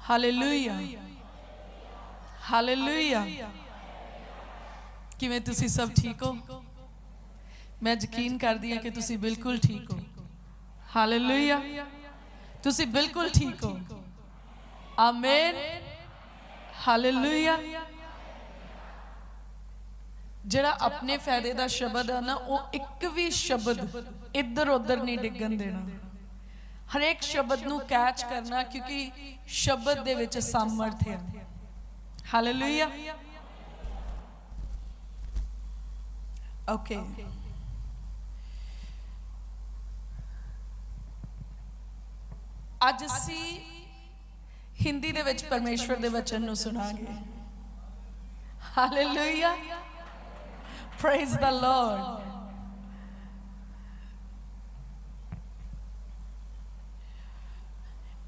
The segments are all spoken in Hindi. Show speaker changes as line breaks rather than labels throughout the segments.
Hallelujah hallelujah. किवें तुसी सब ठीक हो? मैं यकीन करदी हां कि तुसी बिल्कुल ठीक हो। हालेलुया, तुसी बिल्कुल ठीक हो। आमीन हालेलुया। जिहड़ा अपने फायदे दा शब्द है ना, वो एक भी शब्द इधर उधर नहीं डिगन देना। हर एक शब्द नू कैच करना, क्योंकि शब्द दे विच सामर्थ है। हालेलुया। ओके, अज असी हिंदी दे विच परमेश्वर दे वचन नू सुनांगे। Hallelujah, praise the Lord.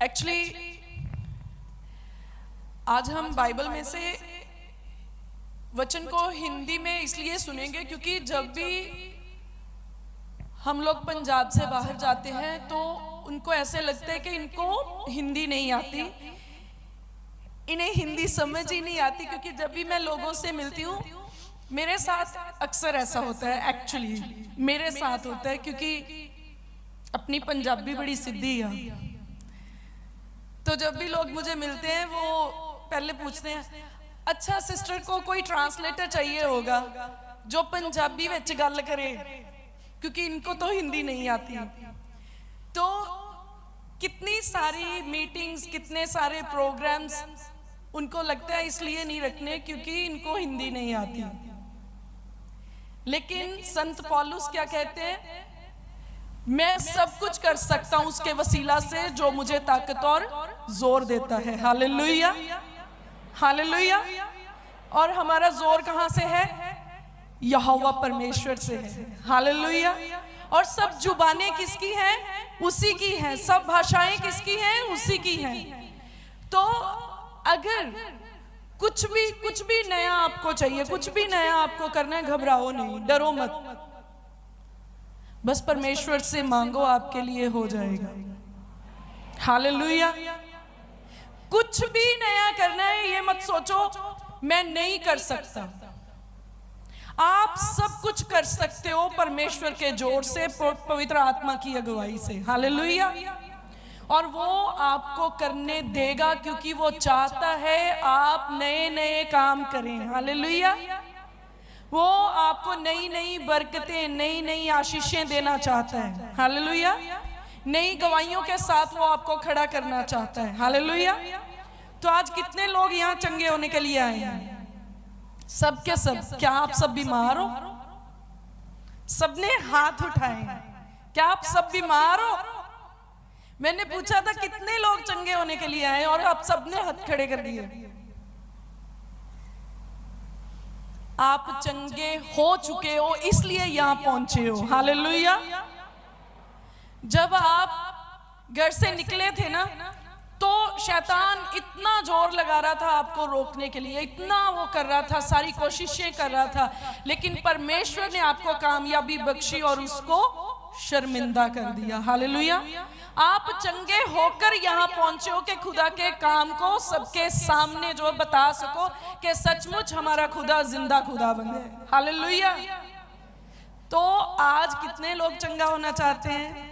Actually आज हम बाइबल में से वचन को हिंदी में इसलिए सुनेंगे क्योंकि जब भी हम लोग पंजाब से बाहर जाते हैं तो उनको ऐसे लगता है कि इनको हिंदी नहीं आती, इन्हें हिंदी समझ ही नहीं आती। क्योंकि जब भी मैं लोगों से मिलती हूँ, मेरे साथ अक्सर ऐसा होता है। एक्चुअली मेरे साथ होता है, क्योंकि अपनी पंजाबी बड़ी सीधी है। तो जब भी लोग मुझे मिलते हैं वो पहले पूछते हैं, अच्छा सिस्टर को कोई ट्रांसलेटर चाहिए होगा जो पंजाबी में गल करे, क्योंकि इनको तो हिंदी नहीं आती। तो कितनी सारी मीटिंग्स, कितने सारे प्रोग्राम्स उनको लगता है इसलिए नहीं रखने क्योंकि इनको हिंदी नहीं आती। लेकिन संत पौलुस क्या कहते हैं? मैं सब कुछ कर सकता हूं उसके वसीला से जो मुझे ताकत और जोर देता है। Hallelujah hallelujah. और हमारा जोर कहां से है? यहोवा परमेश्वर से है। हालेलुया। और सब जुबानें किसकी हैं? उसी की हैं। सब भाषाएं किसकी हैं? उसी की हैं। तो अगर कुछ भी नया आपको चाहिए, कुछ भी नया आपको करना है, घबराओ नहीं, डरो मत, बस परमेश्वर से मांगो, आपके लिए हो जाएगा। हालेलुया। कुछ भी नया करना है, ये मत सोचो मैं नहीं कर सकता। आप सब कुछ कर सकते हो परमेश्वर के जोर से, पवित्र आत्मा की अगुवाई से। हालेलुया। और वो आपको करने देगा, क्योंकि वो चाहता है आप नए नए काम करें। हालेलुया। वो आपको नई नई बरकतें, नई नई आशीषें देना चाहता है। हालेलुया। नई गवाहियों के साथ वो आपको खड़ा करना चाहता है। हालेलुया। तो आज कितने लोग यहाँ चंगे होने के लिए आए हैं? सब के सब। क्या आप सब बीमार हो? सबने हाथ उठाए। क्या आप सब बीमार हो? मैंने पूछा था कितने लोग चंगे होने के लिए आए, और आप सबने हाथ खड़े कर दिए। आप चंगे हो चुके हो, इसलिए यहां पहुंचे हो। हालेलुया। जब आप घर से निकले थे ना, तो शैतान इतना जोर लगा रहा था आपको रोकने के लिए, इतना वो कर रहा था, सारी कोशिशें कर रहा था, लेकिन परमेश्वर ने आपको कामयाबी बख्शी और उसको शर्मिंदा कर दिया। हालेलुया। आप चंगे होकर यहाँ पहुंचे हो कि खुदा के काम को सबके सामने जो बता सको कि सचमुच हमारा खुदा जिंदा खुदा बने। हालेलुया। तो आज कितने लोग चंगा होना चाहते हैं?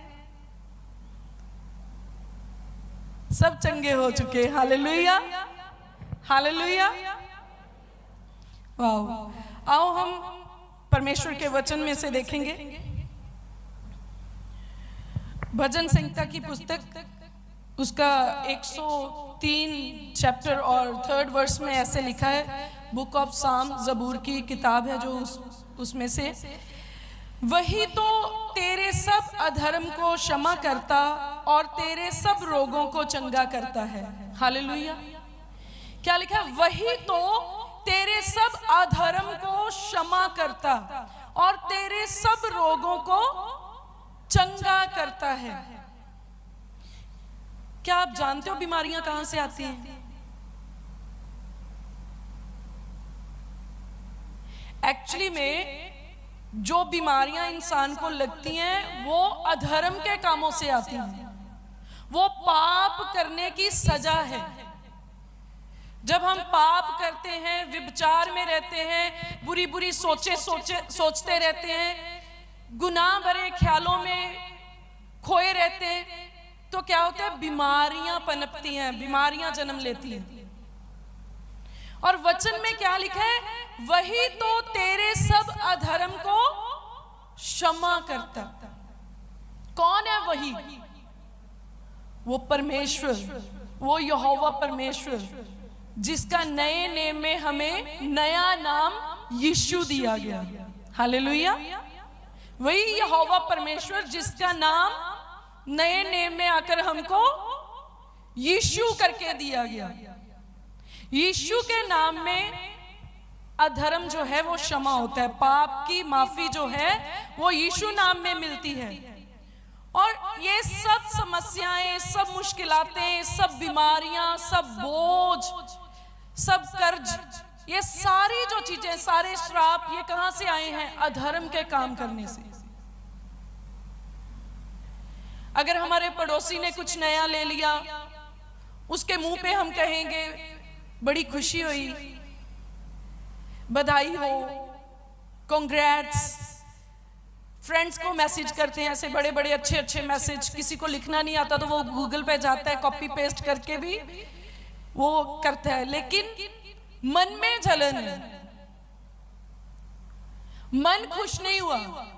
सब चंगे हो चुके। Hallelujah hallelujah. वाह। आओ हम परमेश्वर के वचन में से देखेंगे। भजन संहिता की पुस्तक उसका 103 चैप्टर और 3rd वर्स में ऐसे लिखा है, बुक ऑफ साम, जबूर की किताब है जो उसमें से, वही तो तेरे सब अधर्म को क्षमा करता और तेरे सब रोगों को चंगा करता है। हालेलुया। क्या लिखा है? वही तो तेरे सब अधर्म को क्षमा करता और तेरे सब रोगों को चंगा करता है। क्या आप जानते हो बीमारियां कहां से आती हैं? एक्चुअली में जो बीमारियां इंसान को लगती हैं वो अधर्म के कामों से आती हैं, वो पाप करने की सजा है। जब हम पाप करते हैं, व्यभिचार में रहते हैं, बुरी बुरी सोचते रहते हैं, गुनाह भरे ख्यालों में खोए रहते हैं, तो क्या होता है? बीमारियां पनपती हैं, बीमारियां जन्म लेती हैं। और वचन में क्या लिखा है? वही तो तेरे सब अधर्म को क्षमा करता। कौन है वही? वो परमेश्वर, वो यहोवा परमेश्वर, जिसका नए नेम में हमें नया नाम यीशु दिया गया। हालेलुया। वही यहोवा परमेश्वर जिसका नाम नए नेम में आकर हमको यीशु करके दिया गया। यीशु के नाम में अधर्म जो है वो क्षमा होता है, पाप की माफी जो है वो यीशु नाम में मिलती है। और ये सब समस्याएं, सब मुश्किलातें, सब बीमारियां, सब बोझ, सब कर्ज, ये सारी जो चीजें, सारे श्राप, ये कहां से आए हैं? अधर्म के काम करने से। अगर हमारे पड़ोसी ने कुछ नया ले लिया, उसके मुंह पे हम कहेंगे बड़ी खुशी हुई, बधाई हो, कांग्रेट्स। फ्रेंड्स को मैसेज करते हैं ऐसे बड़े बड़े अच्छे अच्छे मैसेज। किसी को लिखना नहीं आता तो वो गूगल पे जाता है, कॉपी पेस्ट करके भी वो करता है, लेकिन मन में जलन है, मन खुश नहीं हुआ।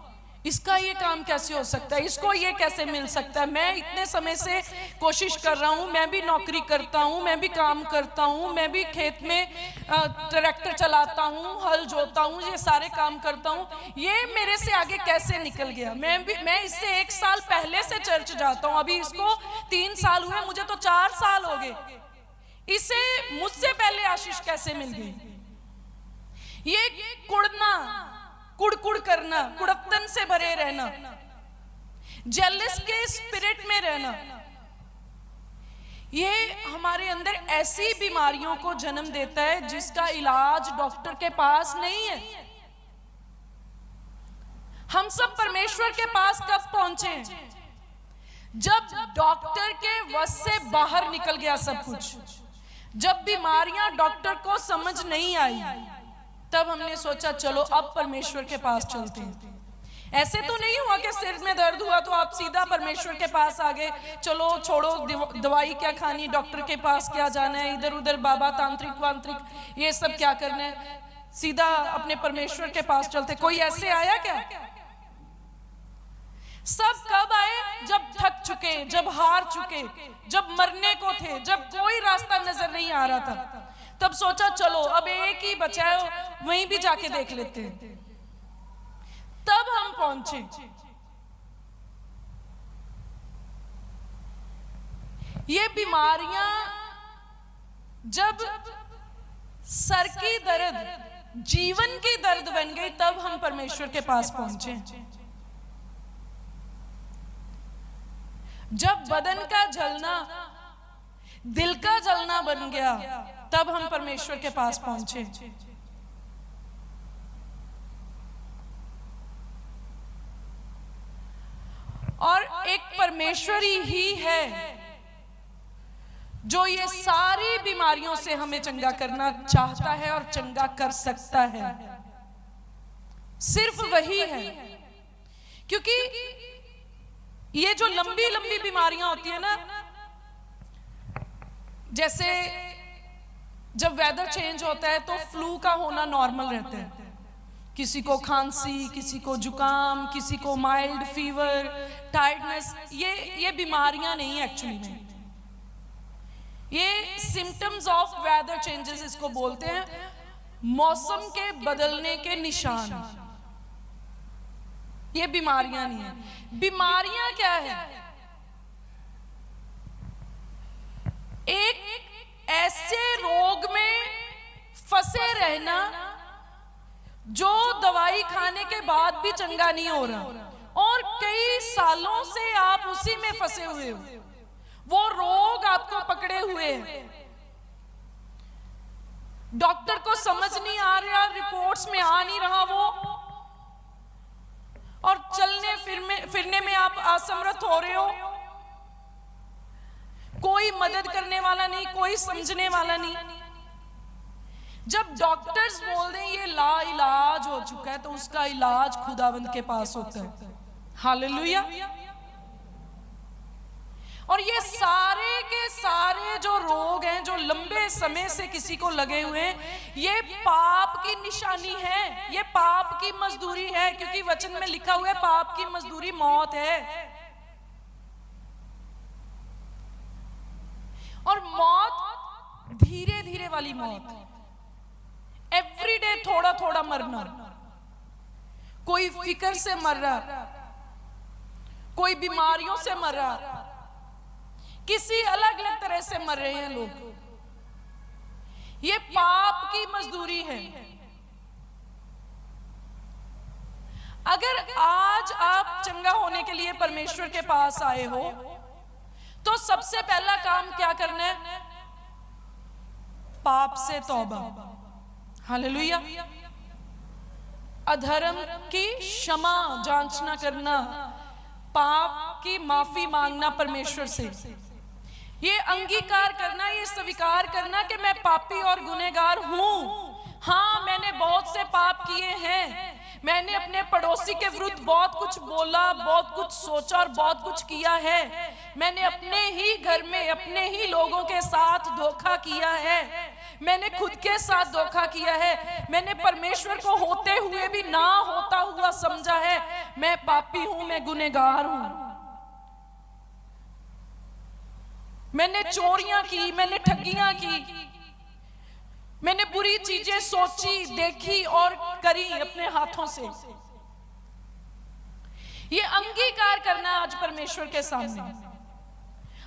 इसका ये काम कैसे हो सकता है? इसको ये कैसे मिल सकता है? मैं इतने समय से कोशिश कर रहा हूं, मैं भी नौकरी करता हूं, मैं भी काम करता हूं, मैं भी खेत में ट्रैक्टर चलाता हूं, हल जोता हूं, ये सारे काम करता हूं, ये मेरे से आगे कैसे निकल गया? मैं इससे 1 साल पहले से चर्च जाता हूं, अभी इसको 3 साल हुए, मुझे तो 4 साल हो गए, इसे मुझसे पहले आशीष कैसे मिल गई? ये कुड़ना, कुड़कुड़ करना, कुड़पतन से भरे रहना, जेलस के स्पिरिट में रहना, ये हमारे अंदर ऐसी बीमारियों को जन्म देता है जिसका इलाज डॉक्टर के पास नहीं है। हम सब परमेश्वर के पास कब पहुंचे? जब डॉक्टर के वश से बाहर निकल गया सब कुछ, जब बीमारियां डॉक्टर को समझ नहीं आई, तब हमने सोचा चलो अब परमेश्वर के पास चलते हैं। ऐसे तो नहीं हुआ कि सिर में दर्द हुआ तो आप सीधा परमेश्वर के पास आ गए, चलो छोड़ो दवाई क्या खानी, डॉक्टर के पास क्या जाना है, इधर उधर बाबा तांत्रिक वांत्रिक ये सब क्या करना है, सीधा अपने परमेश्वर के पास चलते। कोई ऐसे आया क्या? सब कब आए? जब थक चुके, जब हार चुके, जब मरने को थे, जब कोई रास्ता नजर नहीं a रहा था, तब सोचा चलो अब एक ही बचा है, वहीं भी जाके देख लेते हैं। तब हम पहुंचे। ये बीमारियां जब सर की दर्द, जीवन की दर्द बन गई, तब हम परमेश्वर के पास पहुंचे। जब बदन का जलना दिल का जलना बन गया, तब हम परमेश्वर के पास पहुंचे। और एक परमेश्वर ही है जो ये सारी बीमारियों से हमें चंगा करना चाहता है और चंगा कर सकता है। सिर्फ वही है, क्योंकि ये जो लंबी लंबी बीमारियां होती है ना, जैसे जब वेदर चेंज होता है तो फ्लू का होना नॉर्मल रहता है। किसी को खांसी, किसी को जुकाम, किसी को माइल्ड फीवर, टायर्डनेस, ये बीमारियां नहीं एक्चुअली में, ये सिम्टम्स ऑफ वेदर चेंजेस इसको बोलते हैं, मौसम के बदलने के निशान। ये बीमारियां नहीं है। बीमारियां क्या है? एक ऐसे रोग में फंसे रहना जो दवाई खाने के बाद भी चंगा नहीं हो रहा, और कई सालों से आप उसी में फंसे हुए हो, वो रोग आपको पकड़े हुए है, डॉक्टर को समझ नहीं आ रहा, रिपोर्ट्स में आ नहीं रहा वो, और चलने फिरने में आप असमर्थ हो रहे हो, कोई मदद करने वाला नहीं, कोई समझने वाला नहीं। जब डॉक्टर्स बोल दें ये लाइलाज हो चुका है, तो उसका इलाज खुदावंद के पास होता है। हालेलुया। और ये सारे के सारे जो रोग हैं, जो लंबे समय से किसी को लगे हुए हैं, ये पाप की निशानी है, ये पाप की मजदूरी है, क्योंकि वचन में लिखा हुआ है पाप की मजदूरी मौत है। और मौत धीरे धीरे वाली मौत, एवरीडे थोड़ा थोड़ा मरना। कोई फिक्र से मर रहा, कोई बीमारियों से मर रहा, किसी अलग अलग तरह से मर रहे हैं लोग। ये पाप की मजदूरी है। अगर आज आप चंगा होने के लिए परमेश्वर के पास आए हो, तो सबसे पहला काम क्या करना है? पाप से तौबा। हालेलुया। अधर्म की क्षमा जांचना करना, पाप की माफी मांगना परमेश्वर से, ये अंगीकार करना, ये स्वीकार करना कि मैं पापी और गुनहगार हूं। हाँ, मैंने बहुत से पाप किए हैं, मैंने अपने पड़ोसी के विरुद्ध बहुत कुछ बोला, बहुत कुछ सोचा और बहुत कुछ किया है। मैंने अपने ही घर में अपने ही लोगों के साथ धोखा किया है, मैंने खुद के साथ धोखा किया है, मैंने परमेश्वर को होते हुए भी ना होता हुआ समझा है। मैं पापी हूं, मैं गुनहगार हूं। मैंने चोरियां की, मैंने ठगियां की, मैंने बुरी चीजें सोची, देखी और करी अपने हाथों से। ये अंगीकार करना आज परमेश्वर के सामने।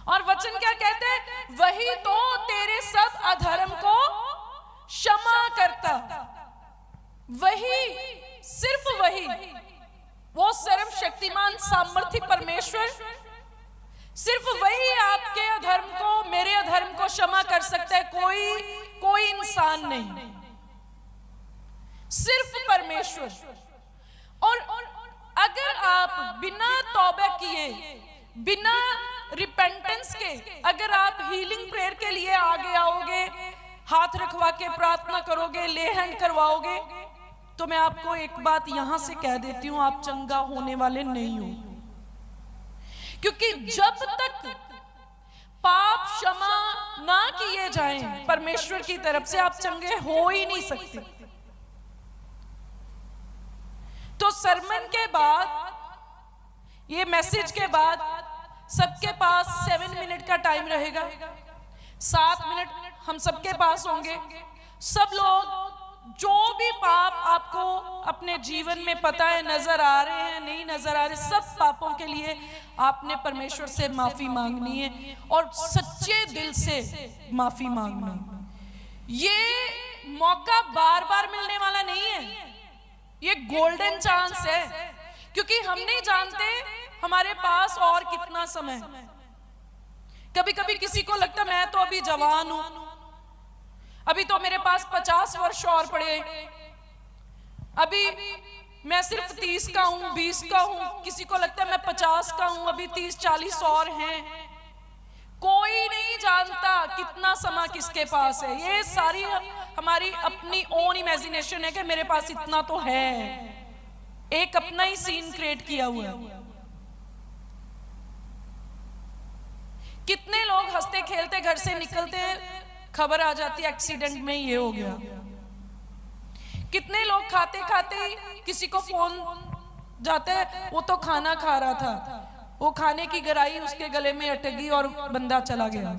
और वचन क्या कहते हैं? वही तो तेरे सब अधर्म को क्षमा करता। वही, सिर्फ वही, वो सर्वशक्तिमान सामर्थी परमेश्वर, सिर्फ वही आपके अधर्म को, मेरे अधर्म को क्षमा कर सकता है। कोई इंसान नहीं, सिर्फ परमेश्वर। और अगर आप बिना तौबा किए, बिना रिपेंटेंस के, अगर आप हीलिंग प्रेयर के लिए आगे आओगे, हाथ रखवा के प्रार्थना करोगे, ले हैंड करवाओगे, तो मैं आपको एक बात यहां से कह देती हूं, आप चंगा होने वाले नहीं हो। क्योंकि जब तक पाप क्षमा ना किए जाएं परमेश्वर की तरफ से, आप चंगे हो ही नहीं सकते। तो सरमन के बाद, ये मैसेज के बाद, सबके पास 7 मिनट का टाइम रहेगा। 7 मिनट हम सबके पास होंगे। सब लोग जो भी पाप आपको अपने जीवन में पता है, नजर आ रहे हैं, नहीं नजर आ रहे, सब पापों के लिए आपने परमेश्वर से माफी मांगनी है, और सच्चे दिल से माफी मांगना। ये मौका बार बार मिलने वाला नहीं है, ये गोल्डन चांस है, क्योंकि हम नहीं जानते हमारे पास और कितना समय। कभी कभी किसी को लगता मैं तो अभी जवान हूं, अभी तो मेरे पास 50 वर्ष और पड़े, अभी मैं सिर्फ 30 का हूं, 20 का हूं। किसी को लगता है मैं 50 का हूं, अभी 30-40 और हैं। कोई नहीं जानता कितना समय किसके पास है। ये सारी हमारी अपनी ओन इमेजिनेशन है कि मेरे पास इतना तो है, एक अपना ही सीन क्रिएट किया हुआ है। कितने लोग हंसते खेलते घर से निकलते हैं, खबर आ जाती है एक्सीडेंट में ये हो गया। कितने लोग खाते खाते किसी को फोन जाता है, वो तो खाना खा रहा था, वो खाने की गराई उसके गले में अटकी और बंदा चला गया।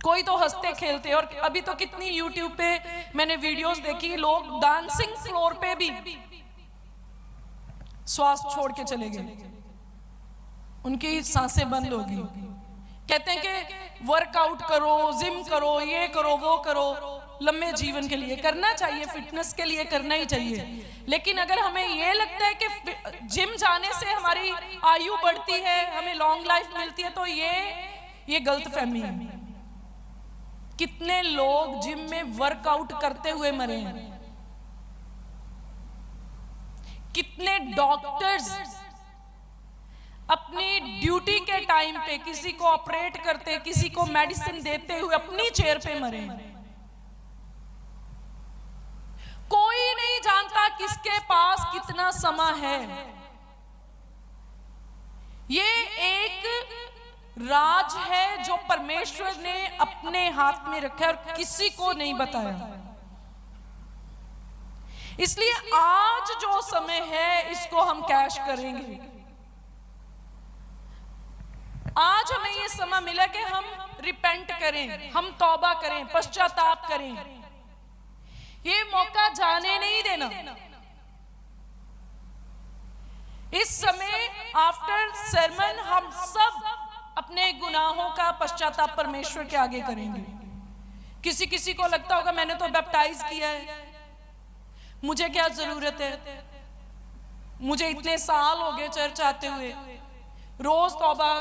कोई तो हंसते खेलते। और अभी तो कितनी यूट्यूब पे मैंने वीडियोस देखी, लोग डांसिंग फ्लोर पे भी श्वास छोड़ के चले गए, उनकी सांसें बंद हो गई। कहते हैं कि वर्कआउट करो, जिम करो, ये करो, वो करो, लंबे जीवन के लिए करना चाहिए, फिटनेस के लिए करना ही चाहिए। लेकिन अगर हमें ये लगता है कि जिम जाने से हमारी आयु बढ़ती है, हमें लॉन्ग लाइफ मिलती है, तो ये गलतफहमी है। कितने लोग जिम में वर्कआउट करते हुए मरे हैं, कितने डॉक्टर्स अपनी ड्यूटी के टाइम पे किसी को ऑपरेट करते, किसी को मेडिसिन देते हुए अपनी चेयर पे मरे हैं। कोई नहीं जानता किसके पास कितना समय है। ये एक राज है जो परमेश्वर ने अपने हाथ में रखा है और किसी को नहीं बताया। इसलिए आज जो समय है इसको हम कैश करेंगे। आज हमें ये समय मिला कि हम रिपेंट करें, हम तौबा करें, पश्चाताप करें। ये मौका जाने नहीं देना। इस समय आफ्टर सरमन हम सब अपने गुनाहों का पश्चाताप परमेश्वर के आगे करेंगे। किसी किसी को लगता होगा मैंने तो बैप्टाइज किया है, मुझे क्या जरूरत है, मुझे इतने साल हो गए चर्च आते हुए, रोज तौबा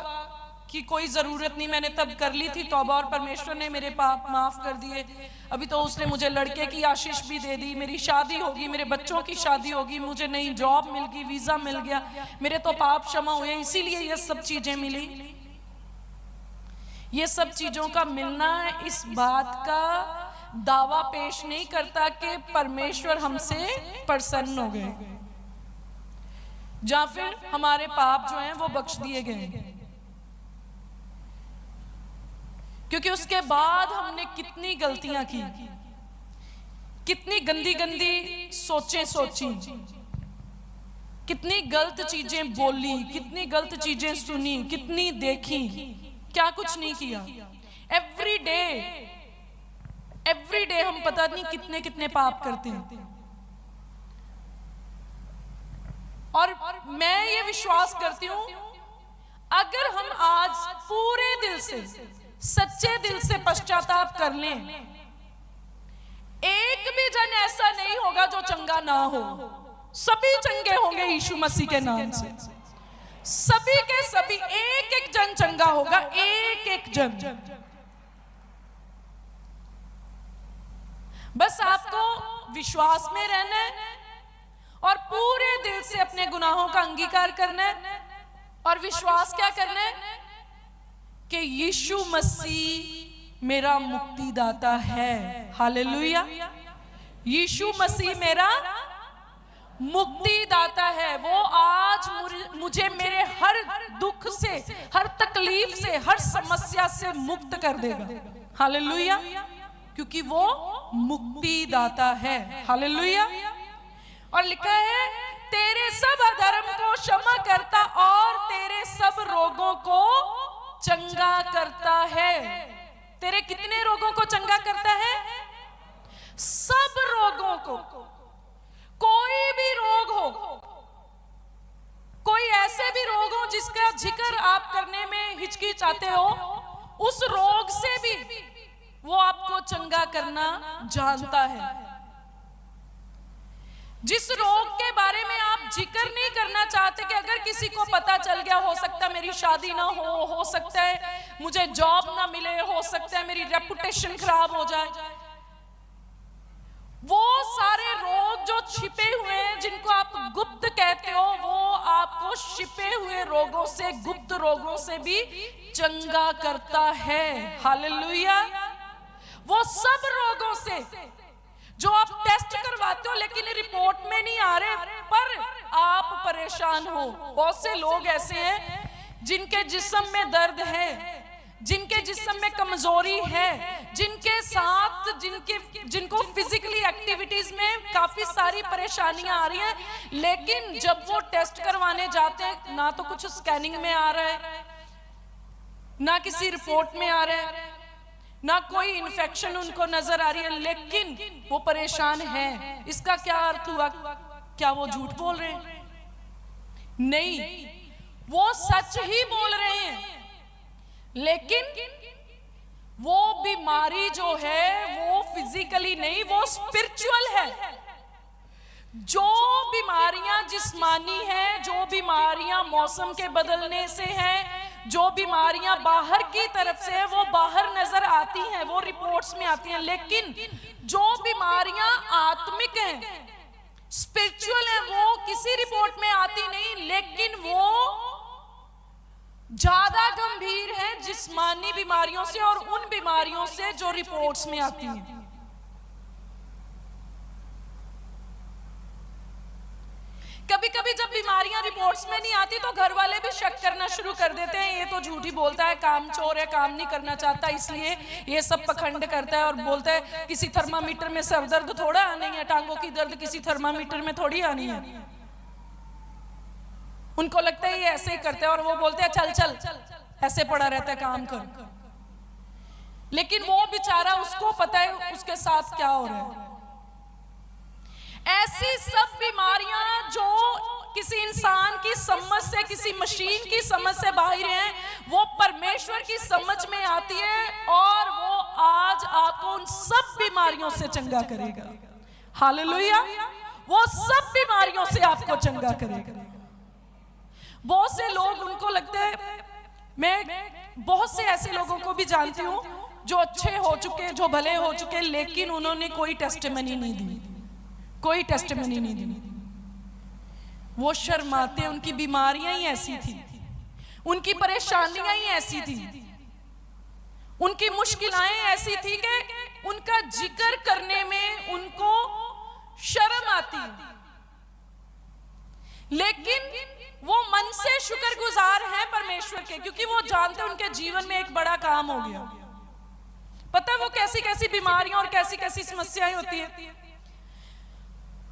की कोई जरूरत नहीं, मैंने तब कर ली थी तौबा और परमेश्वर ने मेरे पाप माफ कर दिए। अभी तो उसने मुझे लड़के की आशीष भी दे दी, मेरी शादी होगी, मेरे बच्चों की शादी होगी, मुझे नई जॉब मिल गई, वीजा मिल गया, मेरे तो पाप क्षमा हुए, इसीलिए ये सब चीजें मिली। ये सब चीजों का मिलना इस बात का दावा पेश नहीं करता कि परमेश्वर हमसे प्रसन्न हो गए या फिर हमारे पाप जो हैं वो बख्श दिए गए। क्योंकि उसके बाद हमने कितनी गलतियां की, कितनी गंदी गंदी सोचें सोची, कितनी गलत चीजें बोली, कितनी गलत चीजें सुनी, कितनी देखी, क्या कुछ नहीं किया। एवरी डे हम पता नहीं कितने कितने पाप करते हैं। और मैं ये विश्वास करती हूं अगर हम आज पूरे दिल से, सच्चे दिल से पश्चाताप कर लें, एक भी जन ऐसा नहीं होगा जो चंगा ना हो। सभी चंगे होंगे यीशु मसीह के नाम से, सभी के सभी, एक एक जन चंगा होगा, एक एक जन। बस आपको विश्वास में रहना है और पूरे दिल से अपने गुनाहों का अंगीकार करना है और विश्वास क्या करना है कि यीशु मसीह मेरा मुक्तिदाता है। हालेलुया। यीशु मसीह मेरा मुक्तिदाता है। वो आज मुझे मेरे हर दुख से, हर तकलीफ से, हर समस्या से मुक्त कर देगा। हालेलुया। क्योंकि वो मुक्तिदाता है। हालेलुया। और लिखा है तेरे सब अधर्म को क्षमा करता और तेरे सब रोगों को चंगा करता है। तेरे कितने रोगों को चंगा करता है? सब रोगों को। कोई भी रोग हो, कोई ऐसे भी रोग हो जिसका जिक्र आप करने में हिचकिचाते हो, उस रोग से भी वो आपको चंगा करना जानता है। जिस रोग के बारे में आप जिक्र नहीं करना चाहते कि अगर किसी को पता चल गया, हो सकता है मेरी शादी ना हो सकता है मुझे जॉब ना मिले, हो सकता है मेरी रेपुटेशन खराब हो जाए, वो सारे रोग जो छिपे हुए हैं, जिनको आप गुप्त कहते हो, वो आपको छिपे हुए रोगों से, गुप्त रोगों से भी चंगा करता है। हालेलुया। वो सब रोगों से जो आप टेस्ट करवाते हो लेकिन रिपोर्ट में नहीं आ रहे, पर आप परेशान हो। बहुत से लोग ऐसे हैं जिनके जिस्म में दर्द है, जिनके जिस्म में कमजोरी है, जिनके साथ जिनको फिजिकली एक्टिविटीज में काफी सारी परेशानियां आ रही हैं, लेकिन जब वो टेस्ट करवाने जाते हैं ना तो कुछ स्कैनिंग में आ रहा है, ना किसी रिपोर्ट में आ रहा है, ना कोई इन्फेक्शन उनको नजर आ रही है, लेकिन वो परेशान है। इसका क्या अर्थ हुआ? क्या वो झूठ बोल रहे हैं? नहीं, वो सच ही बोल रहे हैं, लेकिन वो बीमारी जो है वो फिजिकली नहीं, वो स्पिरिचुअल है। जो बीमारियां जिस्मानी हैं, जो बीमारियां मौसम के बदलने से हैं, जो बीमारियां बाहर की तरफ से है, वो बाहर नजर आती हैं, वो रिपोर्ट्स में आती हैं, लेकिन जो बीमारियां आत्मिक हैं, स्पिरिचुअल हैं, वो किसी रिपोर्ट में आती नहीं, लेकिन वो ज्यादा गंभीर है जिस्मानी बीमारियों से और उन बीमारियों से जो रिपोर्ट्स में आती हैं। कभी कभी जब बीमारियां रिपोर्ट्स में नहीं आती तो घर वाले भी शक करना शुरू कर देते हैं, ये तो झूठी बोलता है, काम चोर है, काम नहीं करना चाहता, इसलिए ये सब पखंड करता है। और बोलता है किसी थर्मामीटर में सर दर्द थोड़ा आनी है, टांगों की दर्द किसी थर्मामीटर में थोड़ी आनी है। उनको लगता है ये ऐसे ही करते हैं और वो बोलते हैं चल चल ऐसे पड़ा रहता है, काम कर। लेकिन वो बेचारा, उसको पता है उसके साथ क्या हो रहा है। ऐसी सब बीमारियां जो किसी इंसान की समझ से, किसी मशीन की समझ से बाहर हैं, वो परमेश्वर की समझ में आती है और वो आज आपको उन सब बीमारियों से चंगा करेगा। हालेलुया। वो सब बीमारियों से आपको चंगा करेगा। बहुत से लोग, उनको लगता है, मैं बहुत से ऐसे लोगों को भी जानती हूं जो अच्छे हो चुके, जो भले हो चुके, लेकिन उन्होंने कोई टेस्टिमनी नहीं दी, कोई टेस्टिमनी नहीं दी। वो शर्माते, उनकी बीमारियां ही ऐसी थी, उनकी परेशानियां ही ऐसी थी, उनकी मुश्किलें ऐसी थी कि उनका जिक्र करने में उनको शर्म आती। लेकिन वो मन से शुक्रगुजार हैं परमेश्वर के, क्योंकि वो जानते हैं उनके जीवन में एक बड़ा काम हो गया। पता है वो कैसी कैसी बीमारियां और कैसी कैसी समस्याएं होती है।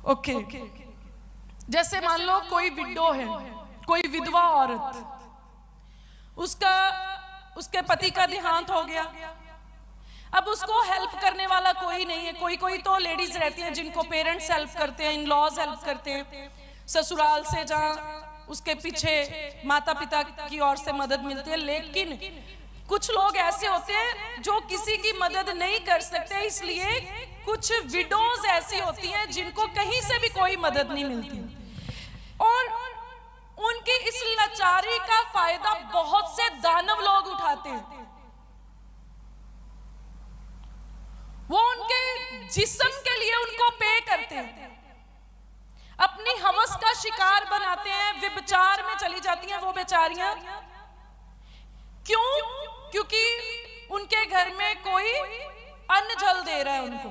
ओके, जैसे मान लो कोई विडो है, कोई विधवा औरत, उसके पति का देहांत हो गया। अब उसको हेल्प करने वाला कोई नहीं है। कोई कोई तो लेडीज रहती हैं जिनको पेरेंट्स हेल्प करते हैं, इन लॉज हेल्प करते हैं, ससुराल से जहाँ उसके पीछे माता पिता की ओर से मदद मिलती है। लेकिन कुछ लोग ऐसे होते हैं जो किसी की मदद नहीं कर सकते, इसलिए कुछ विडोज ऐसी होती हैं जिनको कहीं से भी कोई मदद नहीं मिलती, और उनकी इस लाचारी का फायदा बहुत से दानव लोग उठाते हैं। वो उनके जिस्म के लिए उनको पे करते हैं, अपनी हवस का शिकार बनाते हैं, व्यभिचार में चली जाती हैं वो बेचारियां। क्यों? क्योंकि उनके घर में कोई अन्न जल दे रहा है उनको,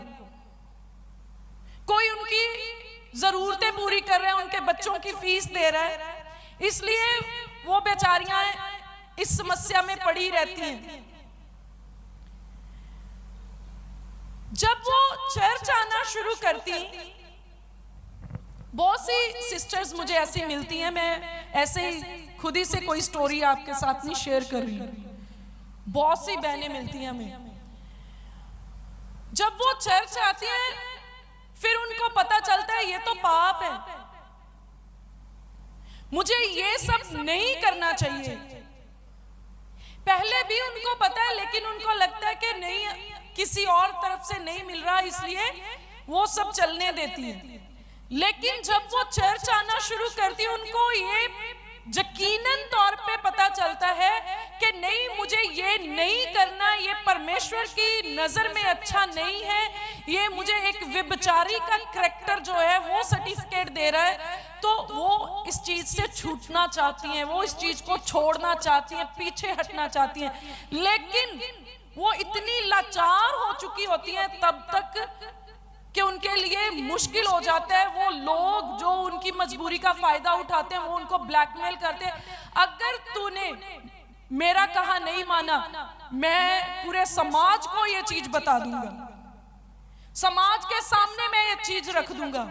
कोई उनकी जरूरतें पूरी कर रहा है, उनके बच्चों की फीस दे रहा है, इसलिए वो बेचारियां इस समस्या में पड़ी रहती हैं। जब वो चर्च आना शुरू करती, बहुत सी सिस्टर्स मुझे ऐसी मिलती हैं, मैं ऐसे ही खुद ही से कोई स्टोरी आपके साथ नहीं शेयर कर रही हूं, बहुत सी बहनें मिलती हैं हमें। जब वो चर्च आती हैं फिर उनको पता चलता है ये तो पाप है, मुझे ये सब नहीं करना चाहिए। पहले भी उनको पता है, लेकिन उनको लगता है कि नहीं, किसी और तरफ से नहीं मिल रहा, इसलिए वो सब चलने देती है। लेकिन जब वो चर्च आना शुरू करती है, उनको ये यकीनन तौर पे पता चलता है कि नहीं, मुझे ये नहीं करना, ये परमेश्वर की नजर में अच्छा नहीं है, ये मुझे एक व्यभिचारी का करैक्टर जो है वो सर्टिफिकेट दे रहा है। तो वो इस चीज से छूटना चाहती हैं, वो इस चीज को छोड़ना चाहती हैं, पीछे हटना चाहती हैं, लेकिन वो इतनी लाचार हो चुकी होती हैं तब तक कि उनके लिए मुश्किल हो जाता है। वो लोग जो उनकी मजबूरी का फायदा उठाते हैं, वो उनको ब्लैकमेल करते हैं, अगर तूने मेरा कहा नहीं माना, मैं पूरे समाज को ये चीज बता दूंगा, समाज के सामने मैं ये चीज रख दूंगा,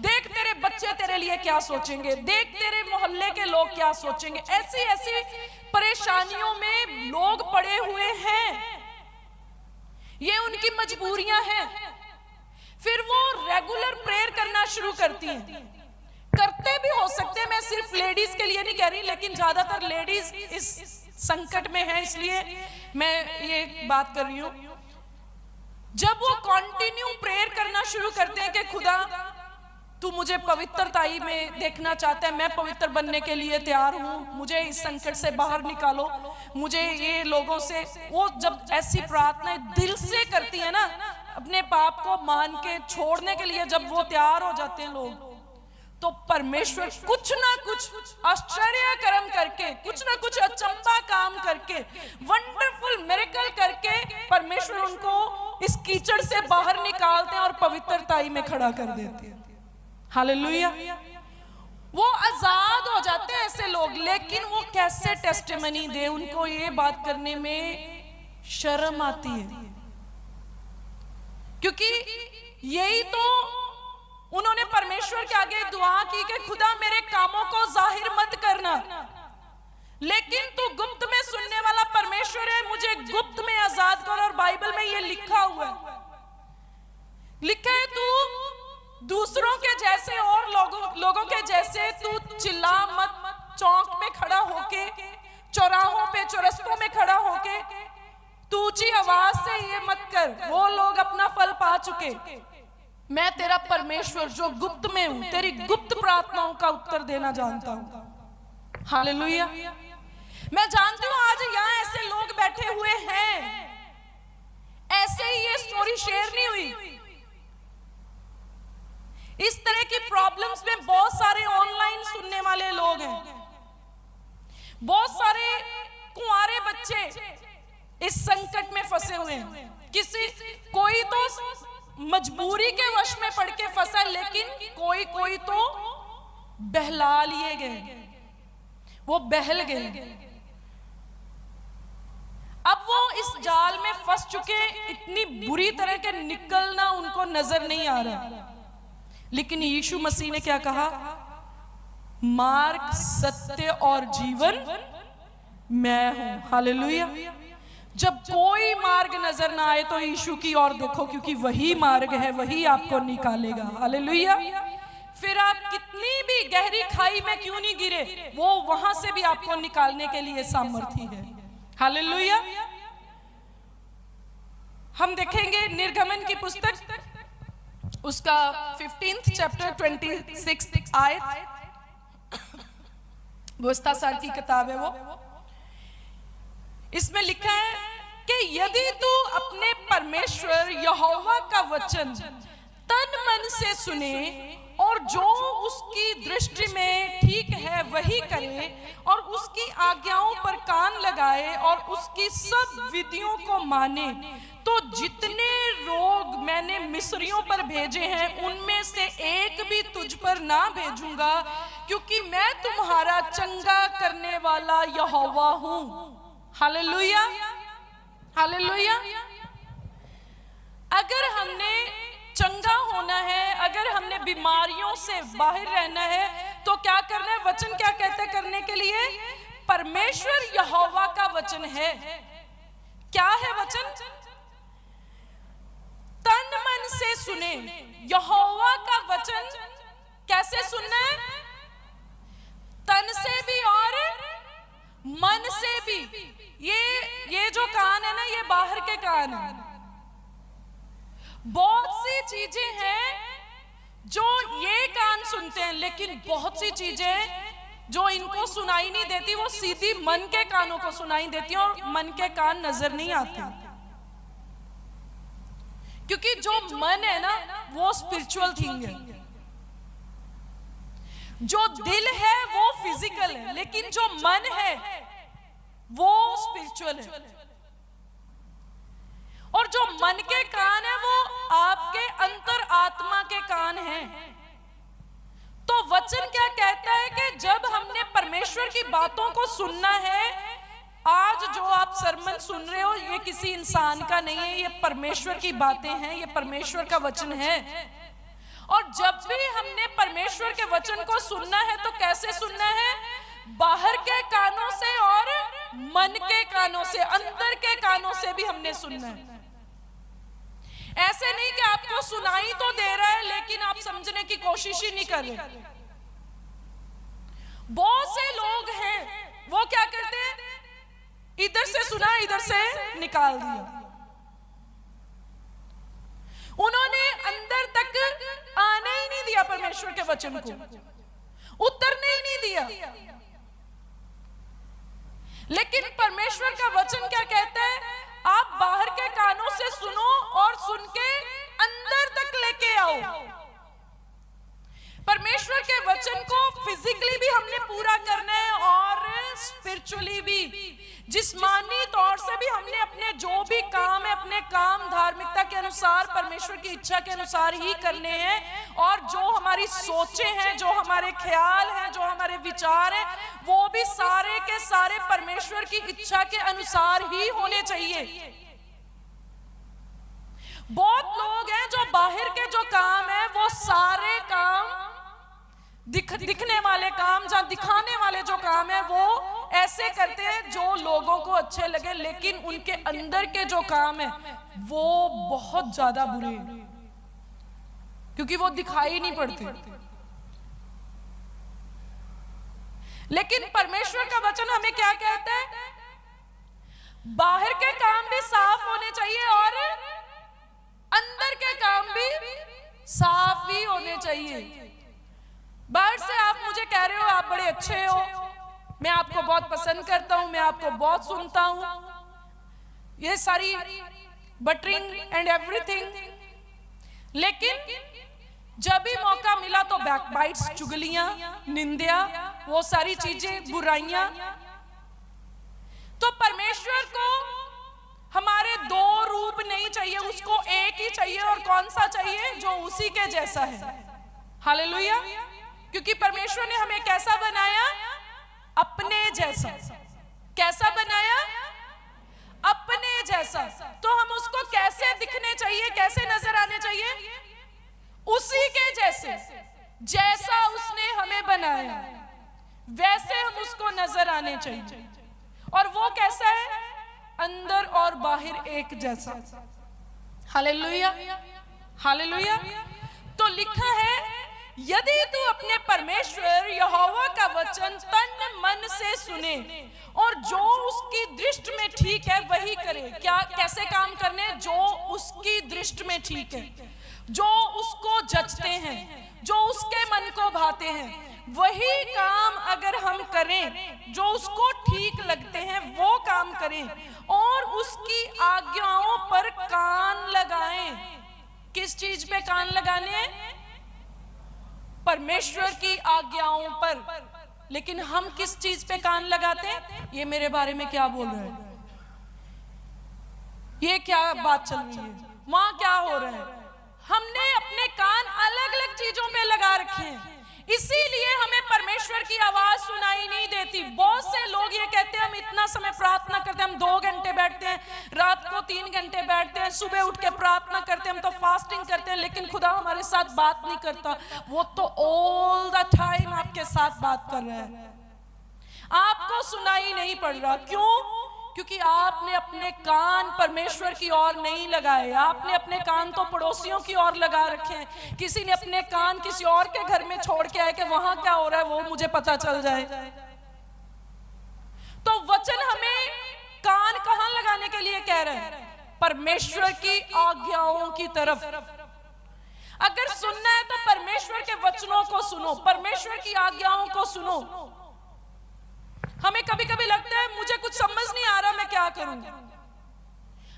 देख तेरे बच्चे तेरे लिए क्या सोचेंगे, देख तेरे मोहल्ले के लोग क्या सोचेंगे। ऐसी ऐसी परेशानियों में लोग पड़े हुए हैं, ये उनकी मजबूरियां हैं। फिर वो रेगुलर प्रेयर करना शुरू करती हैं। करते भी हो सकते हैं, मैं सिर्फ लेडीज के लिए नहीं कह रही, लेकिन ज्यादातर लेडीज इस संकट में है, इसलिए मैं ये बात कर रही हूं। जब वो कंटिन्यू प्रेयर करना शुरू करते हैं कि खुदा तू मुझे पवित्रताई में देखना चाहता है, मैं पवित्र बनने के लिए तैयार हूं, मुझे इस संकट से बाहर निकालो, मुझे ये लोगों से, वो जब ऐसी प्रार्थनाएं दिल से करती है ना, अपने पाप को मान के छोड़ने के लिए जब वो तैयार हो जाते हैं लोग, तो परमेश्वर कुछ ना कुछ आश्चर्य कर्म करके, कुछ ना कुछ अचंबा काम करके, वंडरफुल मिरेकल करके परमेश्वर उनको इस कीचड़ से बाहर निकालते हैं और पवित्रताई में खड़ा कर देते हैं। हालेलुया। वो आजाद हो जाते हैं ऐसे लोग, लेकिन वो कैसे टेस्टिमनी दे, उनको ये बात करने में शर्म आती है, क्योंकि यही तो उन्होंने परमेश्वर के आगे दुआ की कि खुदा मेरे कामों को जाहिर मत करना, लेकिन तू गुप्त में सुनने वाला परमेश्वर है, मुझे गुप्त में आजाद कर। और बाइबल में ये लिखा हुआ है, लिखा है तू दूसरों के जैसे और लोगों के जैसे तू चिल्ला मत, चौक में खड़ा होके, चौराहों पे चौरस्तों में खड़ा होके तू ऊंची आवाज से ये मत कर, वो लोग अपना फल पा चुके। मैं तेरा परमेश्वर जो गुप्त में हूं, तेरी गुप्त प्रार्थनाओं का उत्तर देना जानता हूं। हालेलुया। मैं जानती हूं आज यहां ऐसे लोग बैठे हुए हैं, ऐसे ही ये स्टोरी शेयर नहीं हुई। इस तरह की प्रॉब्लम्स में बहुत सारे ऑनलाइन सुनने वाले लोग हैं, बहुत सारे कुंवारे बच्चे इस संकट में फंसे हुए हैं। कोई तो मजबूरी के वश में पड़ के फंसा, लेकिन कोई तो बहला लिए गए, वो बहल गए। अब वो इस जाल में फंस चुके, इतनी बुरी तरह के निकलना उनको नजर नहीं आ रहा। लेकिन यीशु मसीह ने क्या कहा? मार्ग, सत्य और जीवन मैं हूं। हालेलुया। जब कोई मार्ग नजर ना आए तो यीशु की ओर देखो, क्योंकि वही मार्ग है, वही आपको निकालेगा। हालेलुया। फिर आप कितनी भी गहरी खाई में क्यों नहीं गिरे, वो वहां से भी आपको निकालने के लिए सामर्थ्य है। हालेलुया। हम देखेंगे निर्गमन की पुस्तक, उसका 15th चैप्टर 26 आयत, व्यवस्था सार की किताब है वो। इसमें लिखा है कि यदि तू अपने परमेश्वर यहोवा का वचन तन मन से सुने और जो उसकी दृष्टि में ठीक है वही करे, और उसकी आज्ञाओं पर कान लगाए और उसकी सब विधियों को माने, तो जितने रोग मैंने मिस्रियों पर भेजे हैं उनमें से एक भी तुझ पर ना भेजूंगा, क्योंकि मैं तुम्हारा चंगा करने वाला यहोवा हूं। हालेलुया। हालेलुया। अगर हमने चंगा होना है, अगर हमने बीमारियों से बाहर रहना है, तो क्या करना है? वचन क्या कहते हैं करने के लिए? परमेश्वर यहोवा का वचन है। क्या है वचन? तन मन से सुने। यहोवा का वचन कैसे सुनना है? तन से भी और मन से भी। ये जो कान है ना, ये बाहर के कान है। बहुत सी चीजें हैं जो ये कान सुनते हैं, लेकिन बहुत सी चीजें जो इनको सुनाई नहीं देती, वो सीधी मन के कानों को सुनाई देती हैं, और मन के कान नजर नहीं आते, क्योंकि जो मन है ना वो स्पिरिचुअल थिंग है, जो दिल है वो फिजिकल है, लेकिन जो मन है वो स्पिरिचुअल है। और जो मन के कान है वो आपके अंतर आत्मा के कान हैं। तो वचन क्या कहता है कि जब हमने परमेश्वर की बातों को सुनना है, आज जो आप सरमन सुन रहे हो ये किसी इंसान का नहीं है, ये परमेश्वर की बातें हैं, ये परमेश्वर का वचन है। और जब भी हमने परमेश्वर के वचन को सुनना है तो कैसे सुनना है? बाहर के कानों से और मन के कानों से, अंदर के कानों से भी हमने सुनना है। ऐसे नहीं कि आपको सुनाई तो दे रहा है लेकिन आप समझने की कोशिश ही नहीं कर रहे। बहुत से लोग हैं वो क्या करते हैं, इधर से सुना इधर से निकाल दिया, उन्होंने अंदर तक आने ही नहीं दिया, परमेश्वर के वचन को उतरने ही नहीं दिया। लेकिन परमेश्वर का वचन क्या कहता है? आप बाहर के कानों से सुनो और सुन के अंदर तक लेके आओ। परमेश्वर के वचन को फिजिकली भी हमने पूरा करना है और स्पिरिचुअली भी। जिस्मानी तौर से भी हमने अपने जो भी काम है, अपने काम धार्मिकता के अनुसार, परमेश्वर की इच्छा के अनुसार ही करने हैं। और जो हमारी सोचें हैं, जो हमारे ख्याल हैं, जो हमारे विचार हैं, वो भी सारे के सारे परमेश्वर की इच्छा के अनुसार ही होने चाहिए। बहुत लोग हैं जो बाहर के जो काम है वो सारे काम दिखने वाले काम, जहां दिखाने वाले जो काम है वो ऐसे करते हैं जो लोगों को अच्छे लगे, लेकिन उनके अंदर के जो काम है वो बहुत ज्यादा बुरे हैं, क्योंकि वो दिखाई नहीं पड़ते। लेकिन परमेश्वर का वचन हमें क्या कहता है? बाहर के काम भी साफ होने चाहिए और अंदर के काम भी साफ ही होने चाहिए। बाहर से आप मुझे कह रहे हो आप बड़े अच्छे हो, मैं आपको बहुत पसंद करता हूं, मैं आपको बहुत सुनता हूं, ये सारी बटरिंग एंड एवरीथिंग, लेकिन जब भी मौका मिला तो बैकबाइट्स, चुगलियां, निंदिया, वो सारी चीजें, बुराइयां। तो परमेश्वर को हमारे दो रूप नहीं चाहिए, उसको एक ही चाहिए। और कौन सा चाहिए? जो उसी के जैसा है। हालेलुया। क्योंकि परमेश्वर ने हमें कैसा बनाया? अपने जैसा। कैसा बनाया? अपने जैसा। तो हम उसको कैसे दिखने चाहिए, कैसे नजर आने चाहिए? उसी के जैसे, जैसा उसने हमें बनाया वैसे हम उसको नजर आने चाहिए। और वो कैसा है? अंदर और बाहर एक जैसा। Hallelujah, hallelujah. तो लिखा है, यदि तू अपने परमेश्वर यहोवा का वचन तन मन से सुने और जो उसकी दृष्टि में ठीक है वही करे। क्या, कैसे काम करने? जो उसकी दृष्टि में ठीक है, जो उसको जचते हैं, जो उसके मन को भाते हैं, वही काम अगर हम करें, जो उसको ठीक लगते हैं वो काम करें और उसकी आज्ञाओं पर कान लगाएं। किस चीज पे कान लगाने हैं? परमेश्वर की आज्ञाओं पर। लेकिन हम किस चीज पे कान लगाते हैं? ये मेरे बारे में क्या बोल रहे हैं, ये क्या बात चल रही है, वहां क्या हो रहा है। हमने अपने कान अलग अलग चीजों पे लगा रखे हैं, इसीलिए हमें परमेश्वर की आवाज सुनाई नहीं देती। बहुत से लोग ये कहते हैं हम इतना समय प्रार्थना करते हैं, हम 2 घंटे बैठते हैं, रात को 3 घंटे बैठते हैं, सुबह उठ के प्रार्थना करते हैं, हम तो फास्टिंग करते हैं, लेकिन खुदा हमारे साथ बात नहीं करता। वो तो ऑल द टाइम आपके साथ बात कर रहा है, आपको सुनाई नहीं पड़ रहा। क्यों? क्योंकि आपने अपने कान परमेश्वर की ओर नहीं लगाए, आपने अपने कान तो पड़ोसियों की ओर लगा रखे हैं। किसी ने अपने कान किसी और के घर में छोड़ के आए कि वहां क्या हो रहा है वो मुझे पता चल जाए। तो वचन हमें कान कहां लगाने के लिए कह रहे हैं? परमेश्वर की आज्ञाओं की तरफ। अगर सुनना है तो परमेश्वर के वचनों को सुनो, परमेश्वर की आज्ञाओं को सुनो। हमें कभी कभी लगता है मुझे कुछ समझ नहीं आ रहा, मैं क्या करूं?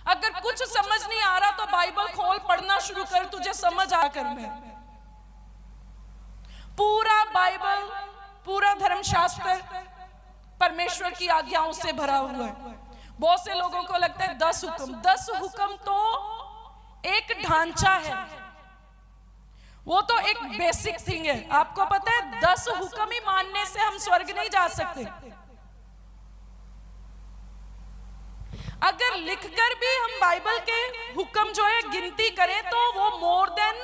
अगर कुछ समझ नहीं आ रहा तो बाइबल खोल, पढ़ना शुरू कर, तुझे समझ आकर में। पूरा बाइबल, पूरा धर्मशास्त्र परमेश्वर की आज्ञाओं से भरा हुआ है। बहुत से लोगों को लगता है 10 हुक्म। 10 हुक्म तो एक ढांचा है, वो तो एक बेसिक थिंग है। आपको पता है 10 हुक्म ही मानने से हम स्वर्ग नहीं जा सकते। अगर लिखकर भी हम बाइबल के हुक्म जो है गिनती करें तो वो मोर देन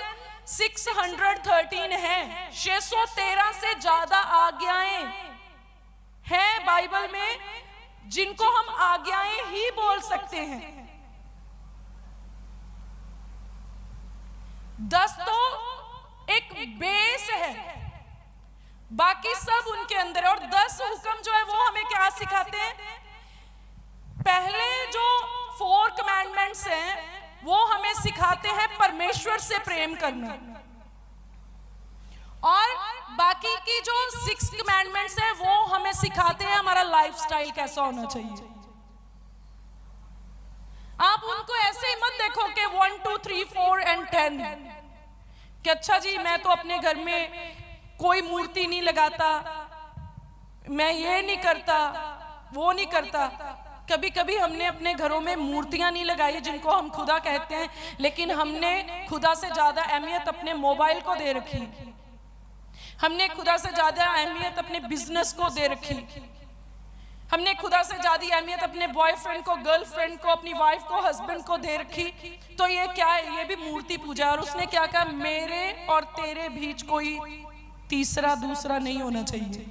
613 है। 613 से ज्यादा आज्ञाएं हैं बाइबल में, जिनको हम आज्ञाएं ही बोल सकते हैं। 10 तो एक बेस है, बाकी सब उनके अंदर। और 10 हुक्म जो है वो हमें क्या सिखाते हैं? पहले जो 4 कमांडमेंट्स हैं वो हमें सिखाते हैं परमेश्वर से प्रेम करना, और बाकी की जो 6 कमांडमेंट्स हैं वो हमें सिखाते हैं हमारा लाइफस्टाइल कैसा होना चाहिए। आप उनको ऐसे ही मत देखो कि 1 2 3 4 and 10 कि अच्छा जी मैं तो अपने घर में कोई मूर्ति नहीं लगाता, मैं ये नहीं करता, वो नहीं करता। कभी कभी हमने अपने घरों में मूर्तियां नहीं लगाई जिनको हम खुदा कहते हैं, लेकिन हमने खुदा से ज्यादा अहमियत अपने मोबाइल को दे रखी, हमने खुदा से ज्यादा अहमियत अपने बिजनेस को दे रखी, हमने खुदा से ज्यादा अहमियत अपने बॉयफ्रेंड को, गर्लफ्रेंड को, अपनी वाइफ को, हस्बैंड को दे रखी। तो ये क्या है? ये भी मूर्ति पूजा। और उसने क्या कहा? मेरे और तेरे बीच कोई तीसरा दूसरा नहीं होना चाहिए।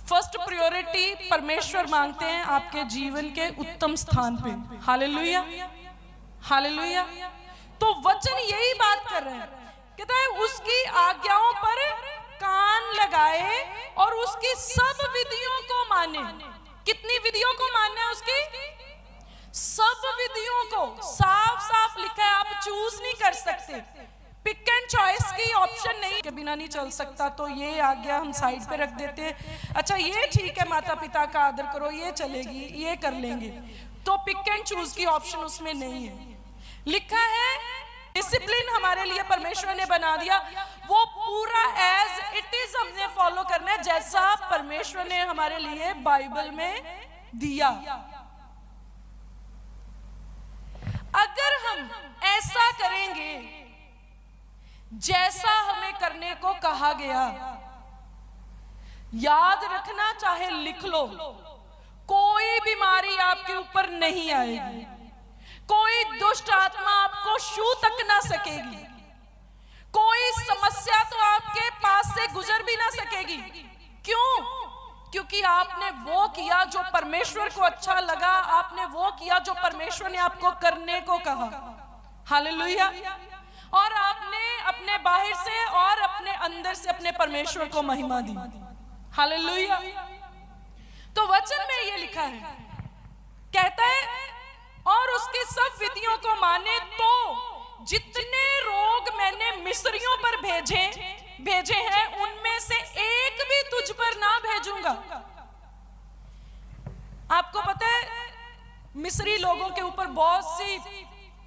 फर्स्ट प्रायोरिटी परमेश्वर मांगते हैं आपके जीवन के उत्तम स्थान पे। Hallelujah, hallelujah. तो वचन यही बात कर रहे हैं, कहता है उसकी आज्ञाओं पर कान लगाए और उसकी सब विधियों को माने। कितनी विधियों को मानना है? उसकी सब विधियों को। साफ साफ लिखा है, आप चूज नहीं कर सकते, पिक एंड चॉइस की ऑप्शन नहीं के बिना नहीं चल सकता। तो ये आज्ञा हम साइड पे रख देते हैं। अच्छा ये ठीक है, माता पिता का आदर करो, ये चलेगी, ये कर लेंगे। तो पिक एंड चूज की ऑप्शन उसमें नहीं है। लिखा है डिसिप्लिन हमारे लिए परमेश्वर ने बना दिया, वो पूरा एज इट इज हमने फॉलो करना है, जैसा परमेश्वर ने हमारे लिए बाइबल में दिया। अगर हम ऐसा करेंगे जैसा हमें करने को कहा गया, याद रखना, चाहे लिख लो, कोई बीमारी आपके ऊपर नहीं आएगी, कोई दुष्ट आत्मा आपको छू तक ना सकेगी, कोई समस्या तो आपके पास से गुजर भी ना सकेगी। क्यों? क्योंकि आपने वो किया जो परमेश्वर को अच्छा लगा, आपने वो किया जो परमेश्वर ने आपको करने को कहा। हालेलुया। और आपने अपने बाहर से और अपने अंदर से अपने परमेश्वर को महिमा दी। हालेलुया। तो वचन में ये लिखा है, कहता है और उसकी सब विधियों को माने, तो जितने रोग मैंने मिस्रियों पर भेजे हैं उनमें से एक भी तुझ पर ना भेजूंगा। आपको पता है मिस्री लोगों के ऊपर बहुत सी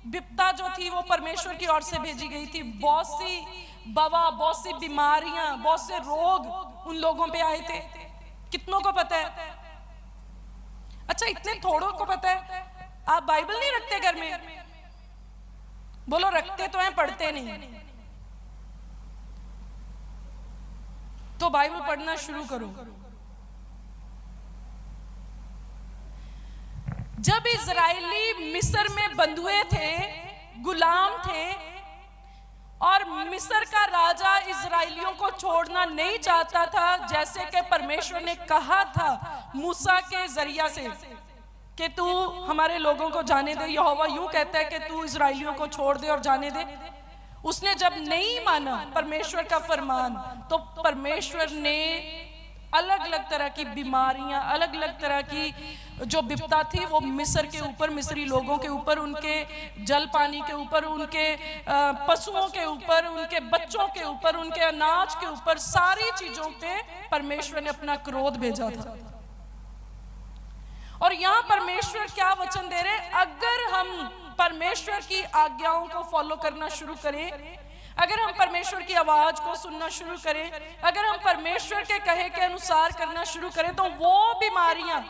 विपदा जो थी वो परमेश्वर की ओर से भेजी गई थी। बहुत सी बवा, बहुत सी बीमारियां, बहुत से रोग उन लोगों पे आए थे। कितनों को पता है? अच्छा इतने थोड़ों को पता है। आप बाइबल नहीं रखते घर में? बोलो रखते तो हैं, पढ़ते नहीं। तो बाइबल पढ़ना शुरू करो। जब इजरायली मिस्र में बंधुए थे, गुलाम थे, और मिस्र का राजा इजरायलियों को छोड़ना नहीं चाहता था, जैसे कि परमेश्वर ने कहा था मूसा के जरिया से कि तू हमारे लोगों को जाने दे। यहोवा यूं कहता है कि तू इजरायलियों को छोड़ दे और जाने दे। उसने जब नहीं माना परमेश्वर का फरमान, तो परमेश्वर ने अलग अलग तरह की बीमारियां, अलग अलग तरह की जो विपदा थी वो मिस्र के ऊपर, मिस्री लोगों के ऊपर, उनके जल पानी के ऊपर, उनके पशुओं के ऊपर, उनके बच्चों के ऊपर, उनके अनाज के ऊपर, सारी चीजों पे परमेश्वर ने अपना क्रोध भेजा था। और यहां परमेश्वर क्या वचन दे रहे? अगर हम परमेश्वर की आज्ञाओं को फॉलो करना शुरू करें, अगर हम परमेश्वर की आवाज को सुनना शुरू करें, अगर हम परमेश्वर के कहे के अनुसार करना शुरू करें, तो वो बीमारियां,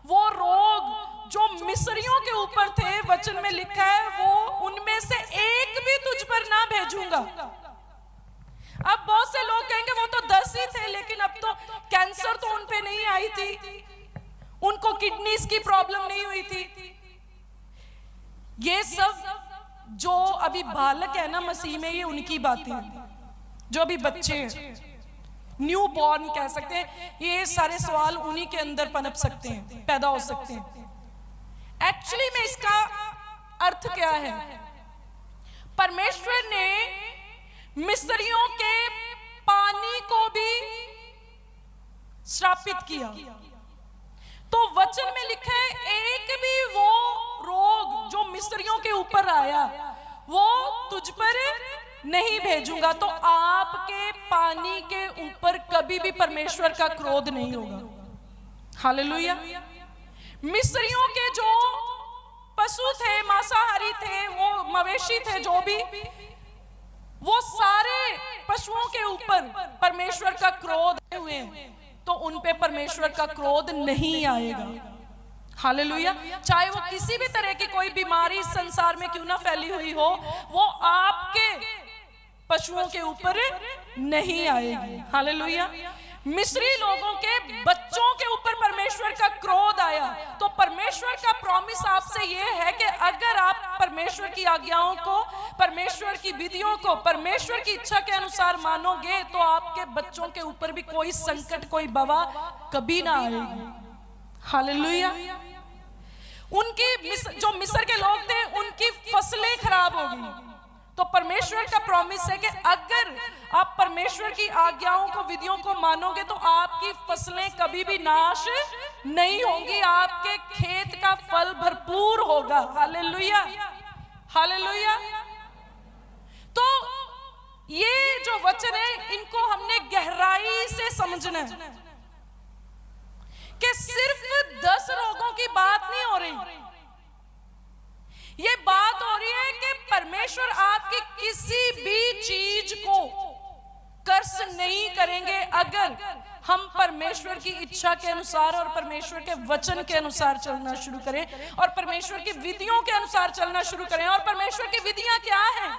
वो रोग जो मिस्रियों के ऊपर थे, वचन में लिखा है वो उनमें से एक भी तुझ पर ना भेजूंगा। अब बहुत से लोग कहेंगे वो तो 10 ही थे, लेकिन अब तो कैंसर तो उन पे नहीं आई थी, उनको किडनीज की प्रॉब्लम नहीं हुई थी। ये सब जो अभी बालक है ना मसीह में, ये उनकी बातें, जो अभी बच्चे हैं, न्यू बॉर्न कह सकते हैं, ये सारे सवाल उन्हीं के अंदर पनप सकते हैं, पैदा हो सकते हैं। एक्चुअली में इसका अर्थ क्या है? परमेश्वर ने मिस्रियों के पानी को भी श्रापित किया। तो वचन में लिखा है एक भी वो रोग जो मिस्रियों के ऊपर आया वो तुझ पर नहीं भेजूंगा। तो आपके पानी के ऊपर कभी भी परमेश्वर का क्रोध नहीं होगा। हालेलुया। मिस्रियों के जो पशु थे, मांसाहारी थे, वो मवेशी थे, जो भी, वो सारे पशुओं के ऊपर परमेश्वर का क्रोध हुए। तो उन पे परमेश्वर का क्रोध नहीं आएगा। हालेलुया। चाहे वो किसी भी तरह की कोई बीमारी संसार में क्यों ना फैली हुई हो, वो आपके पशुओं के ऊपर नहीं आएगी। हालेलुया। मिस्री लोगों के बच्चों के ऊपर परमेश्वर का क्रोध आया, तो परमेश्वर का प्रॉमिस आपसे ये है कि अगर आप परमेश्वर की आज्ञाओं को, परमेश्वर की विधियों को, परमेश्वर की इच्छा के अनुसार मानोगे, तो आपके बच्चों के ऊपर भी कोई संकट, कोई बवा कभी ना आएगी। हालेलुया। उनकी जो मिस्र के लोग थे, उनकी फसलें खराब हो गई, तो परमेश्वर का प्रॉमिस है कि अगर आप परमेश्वर की आज्ञाओं को, विधियों को मानोगे, तो आपकी फसलें कभी भी नाश नहीं होंगी, आपके खेत का फल भरपूर होगा। Hallelujah, hallelujah. तो ये जो वचन है, इनको हमने गहराई से समझना है कि सिर्फ 10 रोगों की बात नहीं हो रही, ये बात हो रही है कि परमेश्वर आपकी किसी भी चीज को कर्ज नहीं करेंगे अगर हम परमेश्वर की इच्छा के अनुसार और परमेश्वर के वचन के अनुसार चलना शुरू करें, और परमेश्वर की विधियों के अनुसार चलना शुरू करें। और परमेश्वर की विधियां क्या हैं?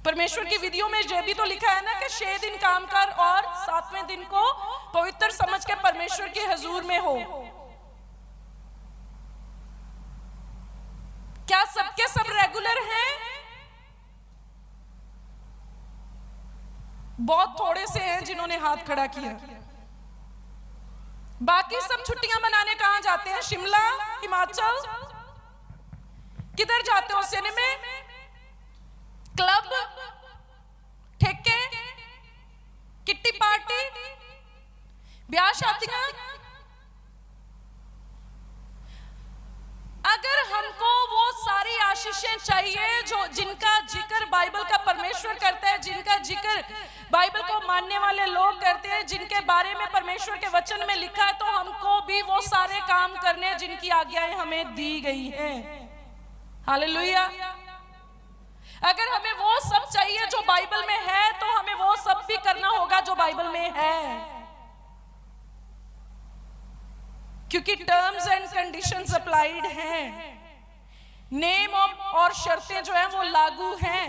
परमेश्वर की विधियों में यह भी तो लिखा है ना कि 6 दिन काम कर और 7वें दिन को पवित्र समझ के परमेश्वर के हुजूर में हो। क्या सबके सब रेगुलर हैं? बहुत थोड़े से हैं जिन्होंने हाथ खड़ा किया। बाकी सब छुट्टियां मनाने कहां जाते हैं? शिमला, हिमाचल, किधर जाते हो? सिनेमा, क्लब, ठेके, किट्टी पार्टी, ब्याह शादियां। अगर हमको वो सारी आशीषें चाहिए जो जिनका जिक्र बाइबल का परमेश्वर करता है, जिनका जिक्र बाइबल को मानने वाले लोग करते हैं, जिनके बारे में परमेश्वर के वचन में लिखा है, तो हमको भी वो सारे काम करने जिनकी आज्ञाएं हमें दी गई हैं। हालेलुया। अगर हमें वो सब चाहिए जो बाइबल में है, तो हमें वो सब भी करना होगा जो बाइबल में है, क्योंकि टर्म्स एंड कंडीशंस अप्लाइड हैं, नेम और शर्तें जो हैं वो लागू हैं।